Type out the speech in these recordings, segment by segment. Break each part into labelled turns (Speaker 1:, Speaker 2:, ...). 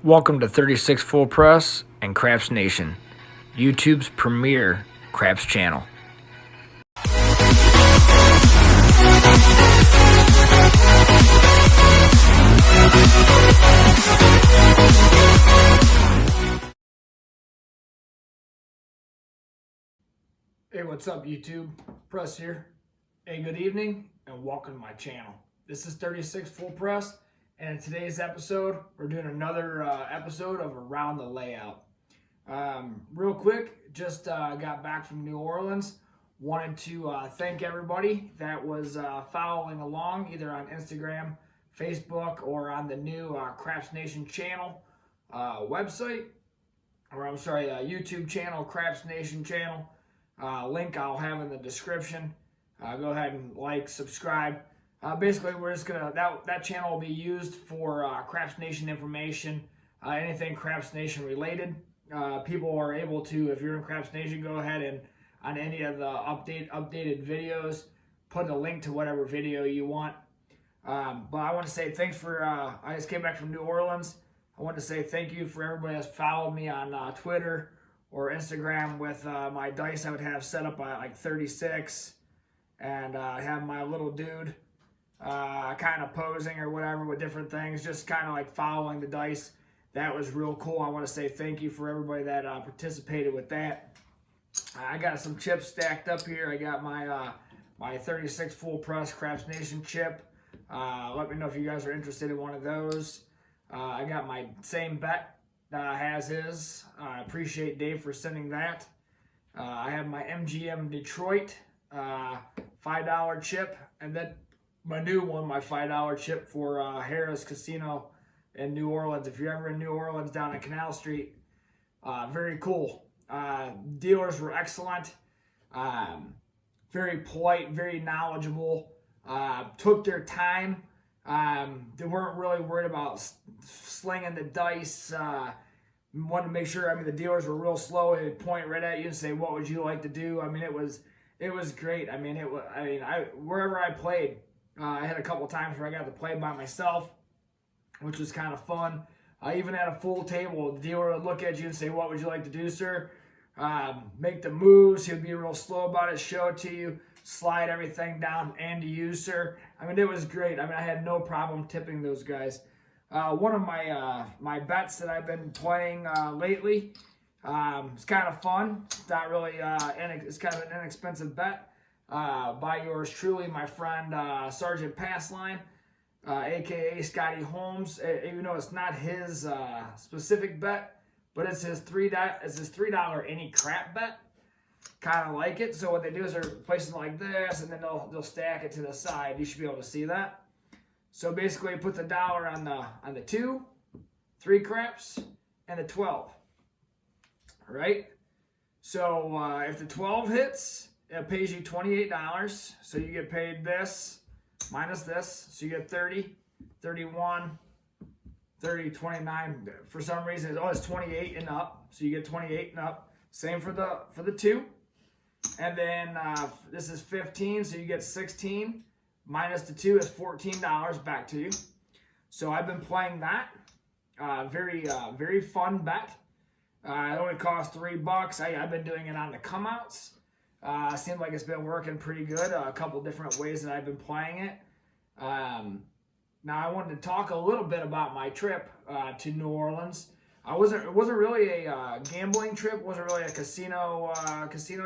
Speaker 1: Welcome to 36 Full Press and CRAPS Nation, YouTube's premier CRAPS channel. Hey, what's up YouTube? Press here. Hey, good evening and welcome to my channel. This is 36 Full Press, and in today's episode, we're doing another episode of Around the Layout. Real quick, just got back from New Orleans. Wanted to thank everybody that was following along either on Instagram, Facebook, or on the new CRAPS Nation channel website, or I'm sorry, YouTube channel, CRAPS Nation channel. Link I'll have in the description. Go ahead and like, subscribe. Basically, we're just gonna that channel will be used for CRAPS Nation information, anything CRAPS Nation related. People are able to, if you're in CRAPS Nation, go ahead and on any of the updated videos, put a link to whatever video you want. But I want to say thanks for. I just came back from New Orleans. I want to say thank you for everybody that's followed me on Twitter or Instagram with my dice I would have set up at like 36, and I have my little dude kind of posing or whatever with different things, just kind of like following the dice. That was real cool. I want to say thank you for everybody that participated with that. I got some chips stacked up here. I got my 36 Full Press CRAPS Nation chip. Let me know if you guys are interested in one of those. I got my same bet has his. I appreciate Dave for sending that. I have my MGM Detroit $5 chip, and then my new one, my $5 chip for Harrah's Casino in New Orleans. If you're ever in New Orleans down on Canal Street, very cool. Dealers were excellent, very polite, very knowledgeable, took their time. They weren't really worried about slinging the dice. Wanted to make sure, the dealers were real slow. They'd point right at you and say, what would you like to do? It was great. Wherever I played, I had a couple times where I got to play by myself, which was kind of fun. Even at a full table, the dealer would look at you and say, what would you like to do, sir? Make the moves. He would be real slow about it, show it to you, slide everything down and to you, sir. It was great. I had no problem tipping those guys. One of my bets that I've been playing lately, it's kind of fun. It's not really, it's kind of an inexpensive bet by yours truly, my friend Sgt PassLine, aka Scotty Holmes. Even though it's not his specific bet, but it's his $3 any crap bet. Kind of like it. So what they do is they're placing it like this, and then they'll stack it to the side. You should be able to see that. So basically, you put the dollar on the 2, 3 craps, and the 12. All right. So if the 12 hits, it pays you $28. So you get paid this minus this. So you get 30, 31, 30, 29. For some reason, it's 28 and up. So you get 28 and up. Same for the 2. And then this is 15, so you get 16. Minus the 2 is $14 back to you. So I've been playing that. Very fun bet. It only costs $3. I've been doing it on the come-outs. Seems like it's been working pretty good. A couple different ways that I've been playing it. Now I wanted to talk a little bit about my trip to New Orleans. It wasn't really a gambling trip. It wasn't really a casino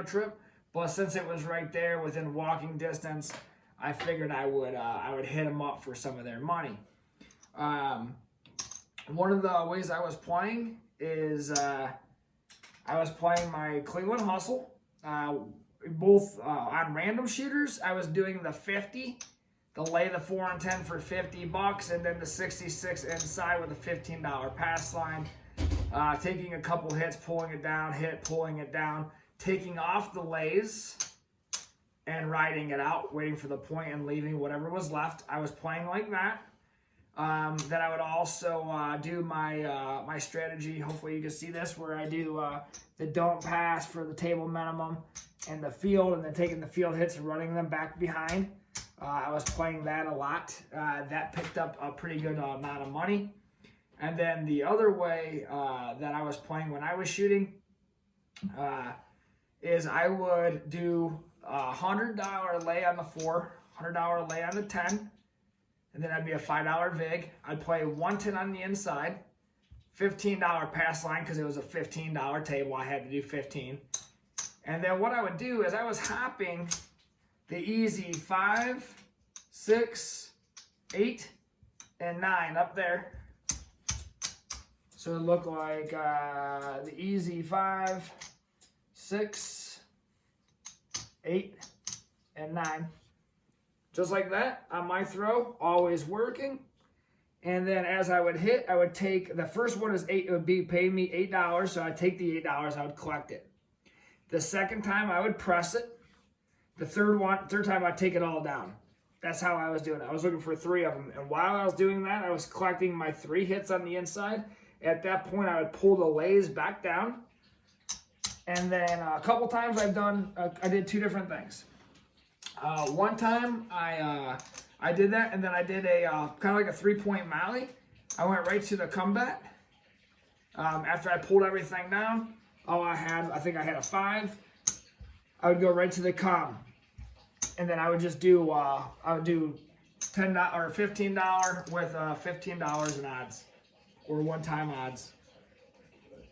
Speaker 1: trip. But since it was right there within walking distance, I figured I would hit them up for some of their money. One of the ways I was playing is I was playing my Cleveland Hustle. Both on random shooters, I was doing the 50, the lay the 4 and 10 for $50, and then the 66 inside with a $15 pass line. Taking a couple hits, pulling it down, pulling it down, taking off the lays, and riding it out, waiting for the point and leaving whatever was left. I was playing like that. Then I would also do my strategy. Hopefully you can see this, where I do the don't pass for the table minimum and the field, and then taking the field hits and running them back behind. I was playing that a lot. That picked up a pretty good amount of money. And then the other way that I was playing when I was shooting is I would do a $100 lay on the 4, $100 lay on the 10, and then that'd be a $5 vig. I'd play 110 on the inside, $15 pass line because it was a $15 table. I had to do 15. And then what I would do is I was hopping the easy 5, 6, 8, and 9 up there. So it looked like the easy 5, 6, 8, and 9. Just like that on my throw, always working. And then as I would hit, I would take, the first one is 8, it would be pay me $8, so I'd take the $8, I would collect it. The second time I would press it. The third time I'd take it all down. That's how I was doing it. I was looking for 3 of them. And while I was doing that, I was collecting my 3 hits on the inside. At that point, I would pull the lays back down. And then a couple times I did 2 different things. One time I did that, and then I did a kind of like a 3-point Molly. I went right to the combat. After I pulled everything down, I think I had a 5. I would go right to the com, and then I would just do $10 or $15 with $15 in odds or one-time odds.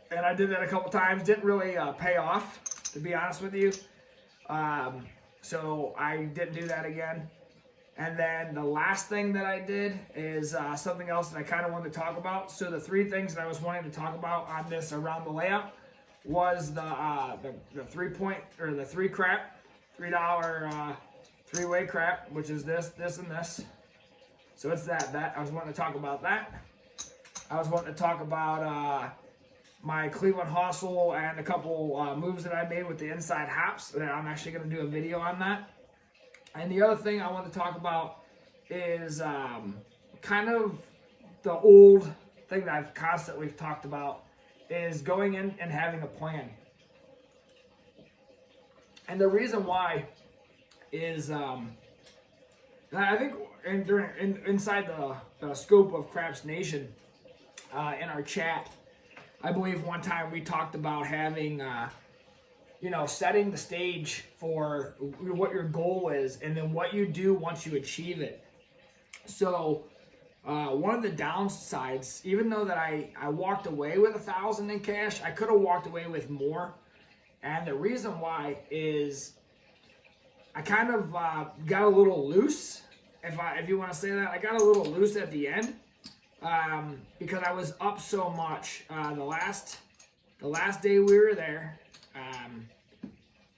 Speaker 1: And I did that a couple times. Didn't really pay off, to be honest with you. So I didn't do that again. And then the last thing that I did is something else that I kind of wanted to talk about. So the 3 things that I was wanting to talk about on this around the layout was the 3-point or the 3 crap, $3 3-way crap, which is this, and this. So it's that. I was wanting to talk about that. I was wanting to talk about my Cleveland hustle and a couple moves that I made with the inside hops. And I'm actually going to do a video on that. And the other thing I want to talk about is kind of the old thing that I've constantly talked about is going in and having a plan. And the reason why is I think inside the scope of Craps Nation in our chat, I believe one time we talked about having setting the stage for what your goal is and then what you do once you achieve it. So one of the downsides, even though that I walked away with $1,000 in cash, I could have walked away with more. And the reason why is I kind of got a little loose, if you want to say that. I got a little loose at the end because I was up so much. The last day we were there,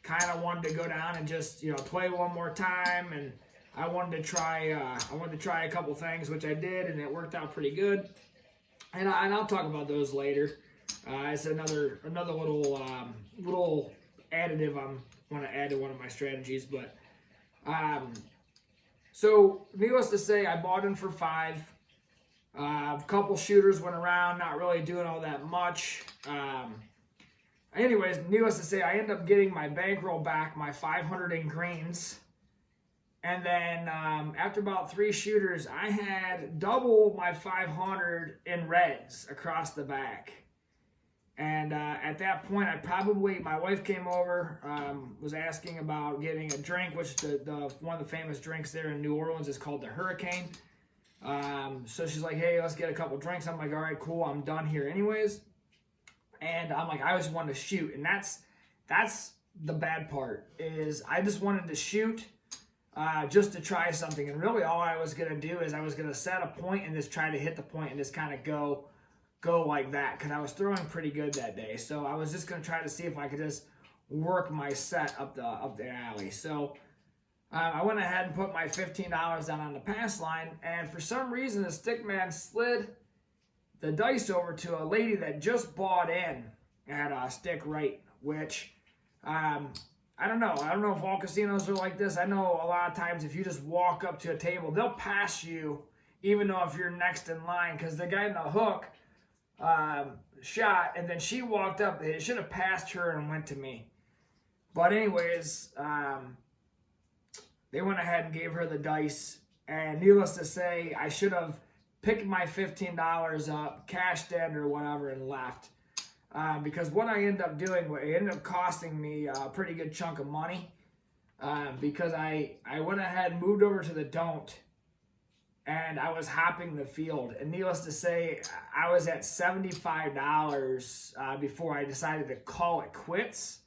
Speaker 1: kind of wanted to go down and just play one more time, and I wanted to try a couple things, which I did, and it worked out pretty good. And I'll talk about those later. It's another little additive I want to add to one of my strategies. But so needless to say, I bought in for 5. A couple shooters went around, not really doing all that much. Anyways, needless to say, I ended up getting my bankroll back, my 500 in greens. And then after about 3 shooters, I had double my 500 in reds across the back. And at that point, my wife came over, was asking about getting a drink, which one of the famous drinks there in New Orleans is called the Hurricane. So she's like, hey, let's get a couple drinks. I'm like, all right, cool, I'm done here anyways. And I'm like, I just wanted to shoot. And that's the bad part, is I just wanted to shoot just to try something. And really all I was going to do is I was going to set a point and just try to hit the point and just kind of go like that, because I was throwing pretty good that day. So I was just going to try to see if I could just work my set up the alley. So I went ahead and put my $15 down on the pass line, and for some reason the stickman slid the dice over to a lady that just bought in at Stick Right, which I don't know. I don't know if all casinos are like this. I know a lot of times if you just walk up to a table, they'll pass you even though if you're next in line, because the guy in the hook shot, and then she walked up. It should have passed her and went to me. But anyways, they went ahead and gave her the dice, and needless to say, I should have picked my $15 up, cashed in or whatever, and left. Because what I ended up doing, it ended up costing me a pretty good chunk of money. Because I went ahead and moved over to the don't, and I was hopping the field. And needless to say, I was at $75 before I decided to call it quits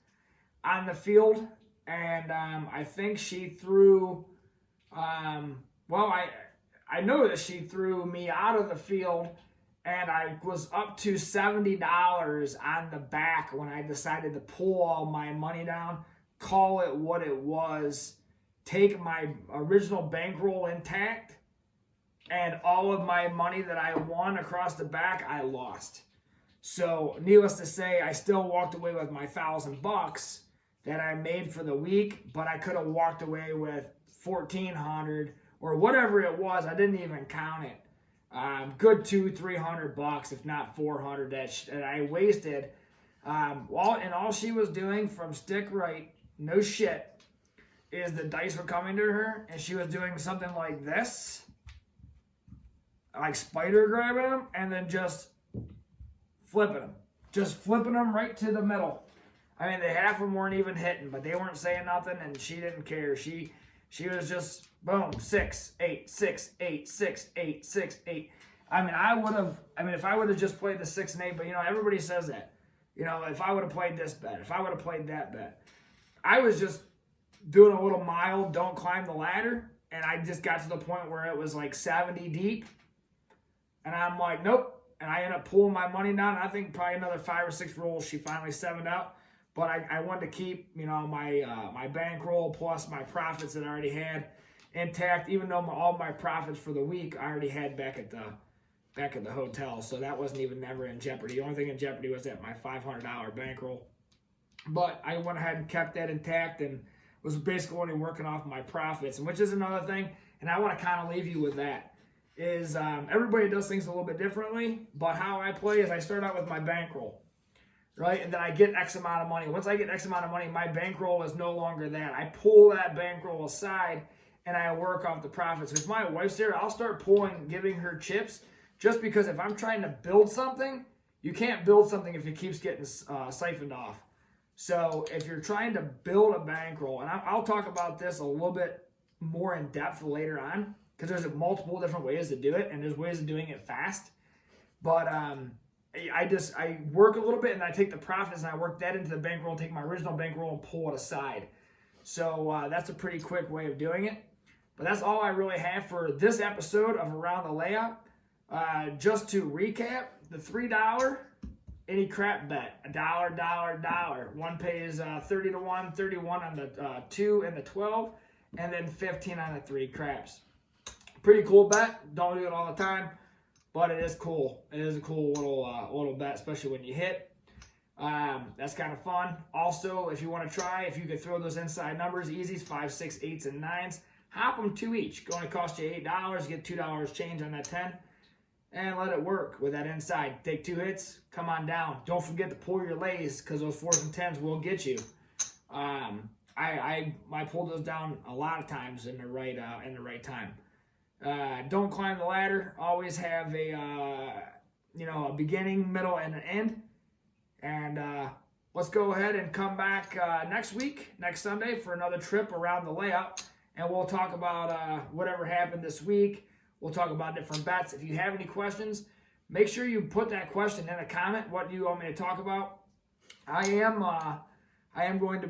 Speaker 1: on the field. And I think she threw, well, I know that she threw me out of the field, and I was up to $70 on the back when I decided to pull all my money down, call it what it was, take my original bankroll intact, and all of my money that I won across the back, I lost. So, needless to say, I still walked away with my $1,000 that I made for the week, but I could have walked away with $1,400 or whatever it was. I didn't even count it. Good $200-300, if not $400 that I wasted. All she was doing from stick right, no shit, is the dice were coming to her, and she was doing something like this, like spider grabbing them, and then just flipping them right to the middle. I mean, the half of them weren't even hitting, but they weren't saying nothing, and she didn't care. She was just boom, 6, 8, 6, 8, 6, 8, 6, 8. I mean, if I would have just played the 6 and 8, but everybody says that. If I would have played this bet, if I would have played that bet, I was just doing a little mild, don't climb the ladder, and I just got to the point where it was like 70 deep, and I'm like, nope. And I ended up pulling my money down. I think probably another 5 or 6 rolls, she finally 7'd out. But I wanted to keep, my bankroll plus my profits that I already had intact. Even though all my profits for the week I already had back at the hotel, so that wasn't even never in jeopardy. The only thing in jeopardy was that my $500 bankroll. But I went ahead and kept that intact and was basically only working off my profits, and which is another thing. And I want to kind of leave you with that. Is everybody does things a little bit differently, but how I play is I start out with my bankroll. Right, and then I get X amount of money. Once I get X amount of money, my bankroll is no longer that. I pull that bankroll aside, and I work off the profits. If my wife's there, I'll start giving her chips, just because if I'm trying to build something, you can't build something if it keeps getting siphoned off. So if you're trying to build a bankroll, and I'll talk about this a little bit more in depth later on, because there's multiple different ways to do it, and there's ways of doing it fast. But I work a little bit, and I take the profits and I work that into the bankroll, take my original bankroll and pull it aside. So that's a pretty quick way of doing it. But that's all I really have for this episode of Around the Layout. Just to recap, the $3 any crap bet, $1. One pays 30 to 1, 31 on the 2 and the 12, and then 15 on the 3 craps. Pretty cool bet. Don't do it all the time. But it is cool. It is a cool little bet, especially when you hit. That's kind of fun. Also, if you want to try, if you could throw those inside numbers, easies, 5, 6, 8s, and 9s, hop them 2 each. Going to cost you $8. Get $2 change on that 10, and let it work with that inside. Take 2 hits, come on down. Don't forget to pull your lays, because those 4s and 10s will get you. I pulled those down a lot of times in the right time. Don't climb the ladder. Always have a beginning, middle, and an end. And let's go ahead and come back next Sunday, for another trip around the layout. And we'll talk about whatever happened this week. We'll talk about different bets. If you have any questions, make sure you put that question in a comment. What do you want me to talk about? I am going to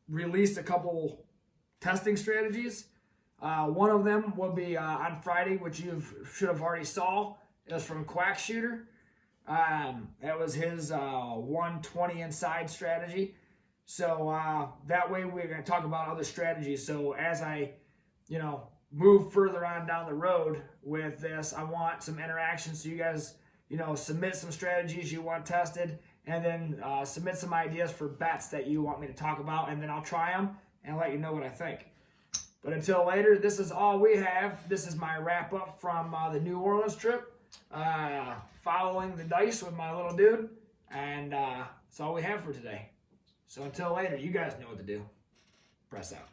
Speaker 1: release a couple testing strategies. One of them will be on Friday, which you should have already saw. It was from Quack Shooter. That was his 120 inside strategy. So that way we're going to talk about other strategies. So as I, move further on down the road with this, I want some interaction. So you guys, submit some strategies you want tested, and then submit some ideas for bets that you want me to talk about, and then I'll try them and let you know what I think. But until later, this is all we have. This is my wrap-up from the New Orleans trip, following the dice with my little dude, and that's all we have for today. So until later, you guys know what to do. Press out.